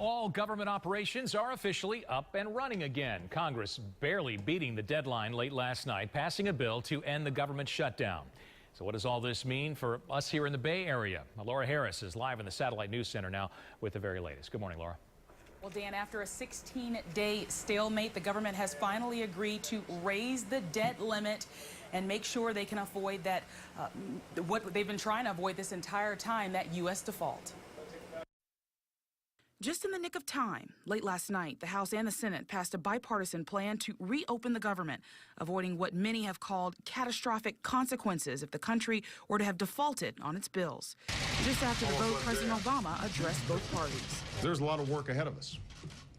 all government operations are officially up and running again. Congress barely beating the deadline late last night, passing a bill to end the government shutdown. So what does all this mean for us here in the Bay Area? Laura Harris is live in the Satellite News Center now with the very latest. Good morning, Laura. Well, Dan, after a 16-day stalemate, the government has finally agreed to raise the debt limit and make sure they can avoid that, what they've been trying to avoid this entire time, that U.S. default. Just in the nick of time, late last night, the House and the Senate passed a bipartisan plan to reopen the government, avoiding what many have called catastrophic consequences if the country were to have defaulted on its bills. Just after the vote, President Obama addressed both parties. There's a lot of work ahead of us,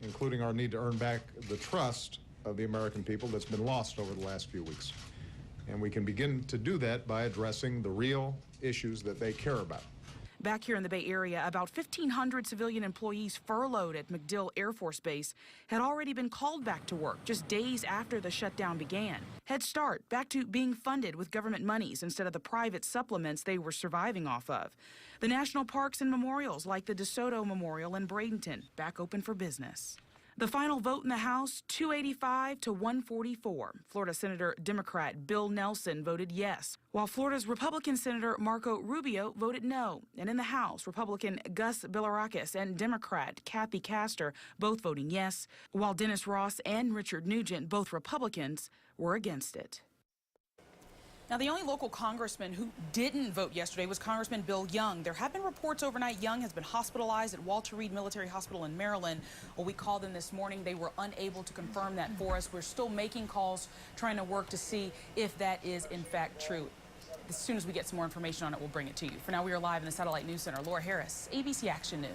including our need to earn back the trust of the American people that's been lost over the last few weeks. And we can begin to do that by addressing the real issues that they care about. Back here in the Bay Area, about 1,500 civilian employees furloughed at MacDill Air Force Base had already been called back to work just days after the shutdown began. Head Start back to being funded with government monies instead of the private supplements they were surviving off of. The national parks and memorials like the DeSoto Memorial in Bradenton back open for business. The final vote in the House, 285 to 144. Florida Senator Democrat Bill Nelson voted yes, while Florida's Republican Senator Marco Rubio voted no. And in the House, Republican Gus Bilirakis and Democrat Kathy Castor both voting yes, while Dennis Ross and Richard Nugent, both Republicans, were against it. Now, the only local congressman who didn't vote yesterday was Congressman Bill Young. There have been reports overnight Young has been hospitalized at Walter Reed Military Hospital in Maryland. Well, we called them this morning. They were unable to confirm that for us. We're still making calls, trying to work to see if that is in fact true. As soon as we get some more information on it, we'll bring it to you. For now, we are live in the Satellite News Center. Laura Harris, ABC Action News.